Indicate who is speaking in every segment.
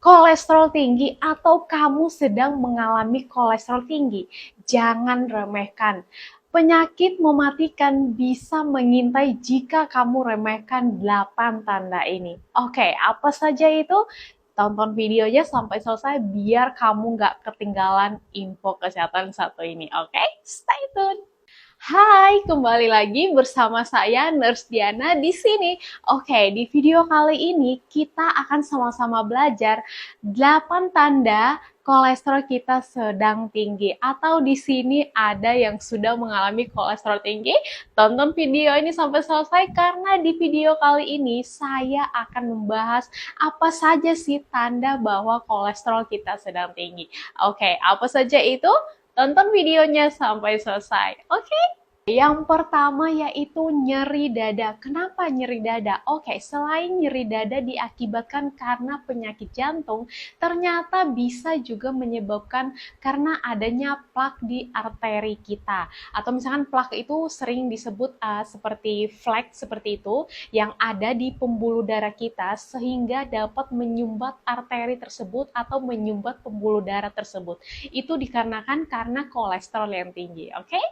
Speaker 1: Kolesterol tinggi atau kamu sedang mengalami kolesterol tinggi, jangan remehkan. Penyakit mematikan bisa mengintai jika kamu remehkan 8 tanda ini. Oke, apa saja itu? Tonton videonya sampai selesai biar kamu nggak ketinggalan info kesehatan satu ini. Oke, stay tune. Hai, kembali lagi bersama saya Nurse Diana di sini. Oke, di video kali ini kita akan sama-sama belajar 8 tanda kolesterol kita sedang tinggi atau di sini ada yang sudah mengalami kolesterol tinggi. Tonton video ini sampai selesai karena di video kali ini saya akan membahas apa saja sih tanda bahwa kolesterol kita sedang tinggi. Oke, apa saja itu? Tonton videonya sampai selesai. Oke? Yang pertama yaitu nyeri dada. Kenapa nyeri dada? Oke, selain nyeri dada diakibatkan karena penyakit jantung, ternyata bisa juga menyebabkan karena adanya plak di arteri kita. Atau misalkan plak itu sering disebut seperti flek seperti itu, yang ada di pembuluh darah kita sehingga dapat menyumbat arteri tersebut atau menyumbat pembuluh darah tersebut. Itu dikarenakan karena kolesterol yang tinggi, oke?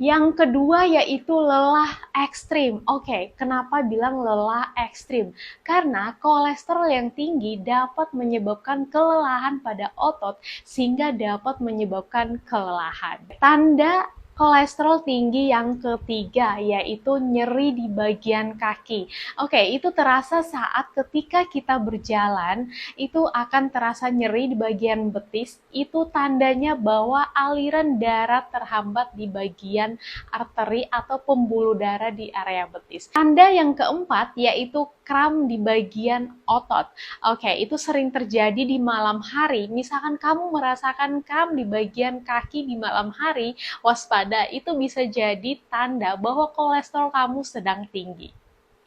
Speaker 1: Yang kedua yaitu lelah ekstrim. Oke, kenapa bilang lelah ekstrim? Karena kolesterol yang tinggi dapat menyebabkan kelelahan pada otot sehingga dapat menyebabkan kelelahan. Tanda kolesterol tinggi yang ketiga yaitu nyeri di bagian kaki. Oke, itu terasa saat ketika kita berjalan, itu akan terasa nyeri di bagian betis. Itu tandanya bahwa aliran darah terhambat di bagian arteri atau pembuluh darah di area betis. Tanda yang keempat yaitu kram di bagian otot. Oke, itu sering terjadi di malam hari. Misalkan kamu merasakan kram di bagian kaki di malam hari, waspada, itu bisa jadi tanda bahwa kolesterol kamu sedang tinggi.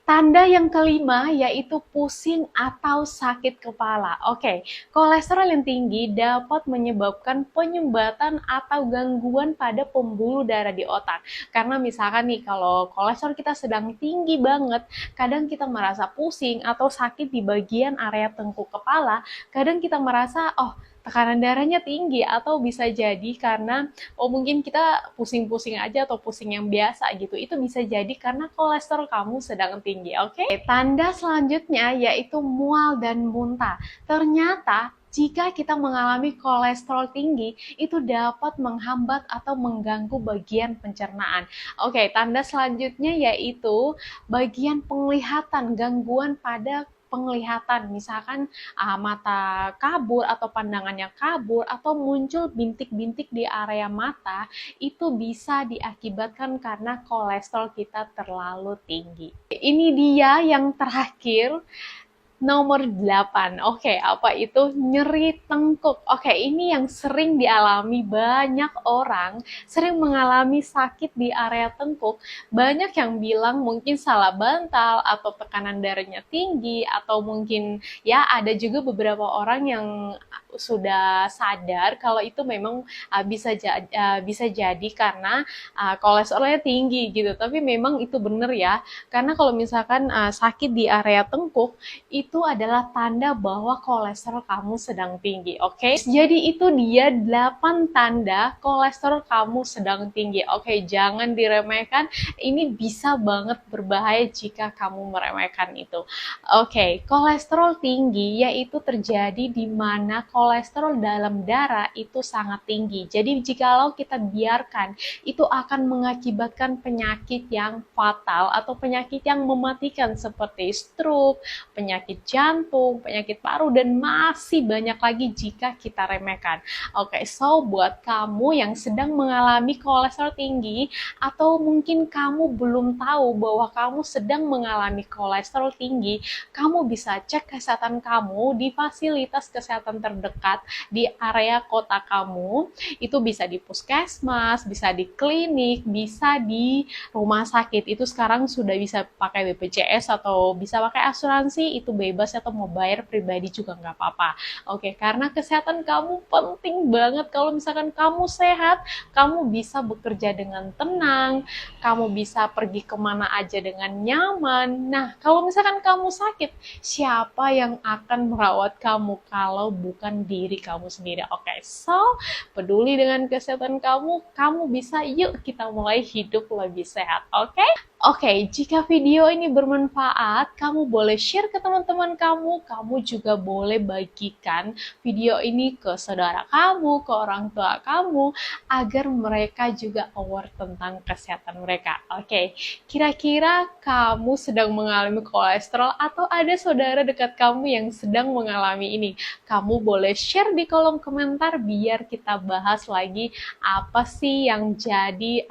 Speaker 1: Tanda yang kelima yaitu pusing atau sakit kepala. Oke, kolesterol yang tinggi dapat menyebabkan penyumbatan atau gangguan pada pembuluh darah di otak. Karena misalkan nih kalau kolesterol kita sedang tinggi banget, kadang kita merasa pusing atau sakit di bagian area tengkuk kepala, kadang kita merasa tekanan darahnya tinggi atau bisa jadi karena mungkin kita pusing-pusing aja atau pusing yang biasa gitu. Itu bisa jadi karena kolesterol kamu sedang tinggi, oke? Tanda selanjutnya yaitu mual dan muntah. Ternyata jika kita mengalami kolesterol tinggi, itu dapat menghambat atau mengganggu bagian pencernaan. Oke, tanda selanjutnya yaitu bagian penglihatan, gangguan pada penglihatan, misalkan mata kabur atau pandangannya kabur atau muncul bintik-bintik di area mata, itu bisa diakibatkan karena kolesterol kita terlalu tinggi. Ini dia yang terakhir, nomor 8. Oke, apa itu? Nyeri tengkuk. Oke, ini yang sering dialami banyak orang, sering mengalami sakit di area tengkuk. Banyak yang bilang mungkin salah bantal atau tekanan darahnya tinggi atau mungkin ya ada juga beberapa orang yang sudah sadar kalau itu memang bisa jadi karena kolesterolnya tinggi gitu. Tapi memang itu benar ya. Karena kalau misalkan sakit di area tengkuk itu adalah tanda bahwa kolesterol kamu sedang tinggi, oke? Jadi itu dia 8 tanda kolesterol kamu sedang tinggi. Oke, jangan diremehkan, ini bisa banget berbahaya jika kamu meremehkan itu. Oke, kolesterol tinggi yaitu terjadi di mana kolesterol dalam darah itu sangat tinggi. Jadi jikalau kita biarkan, itu akan mengakibatkan penyakit yang fatal atau penyakit yang mematikan seperti stroke, penyakit jantung, penyakit paru, dan masih banyak lagi jika kita remehkan. Oke, so buat kamu yang sedang mengalami kolesterol tinggi atau mungkin kamu belum tahu bahwa kamu sedang mengalami kolesterol tinggi, kamu bisa cek kesehatan kamu di fasilitas kesehatan terdekat terdekat di area kota kamu. Itu bisa di puskesmas, bisa di klinik, bisa di rumah sakit. Itu sekarang sudah bisa pakai BPJS atau bisa pakai asuransi, itu bebas, atau mau bayar pribadi juga nggak apa-apa. Oke, karena kesehatan kamu penting banget. Kalau misalkan kamu sehat, kamu bisa bekerja dengan tenang, kamu bisa pergi kemana aja dengan nyaman. Nah, kalau misalkan kamu sakit, siapa yang akan merawat kamu kalau bukan diri kamu sendiri? Oke, so peduli dengan kesehatan kamu, kamu bisa, yuk kita mulai hidup lebih sehat, oke? Oke, jika video ini bermanfaat, kamu boleh share ke teman-teman kamu, kamu juga boleh bagikan video ini ke saudara kamu, ke orang tua kamu, agar mereka juga aware tentang kesehatan mereka. Oke, kira-kira kamu sedang mengalami kolesterol atau ada saudara dekat kamu yang sedang mengalami ini? Kamu boleh share di kolom komentar biar kita bahas lagi apa sih yang jadi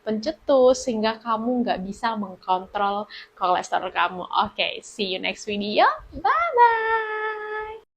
Speaker 1: pencetus sehingga kamu nggak bisa mengkontrol kolesterol kamu. Oke, see you next video. Bye-bye!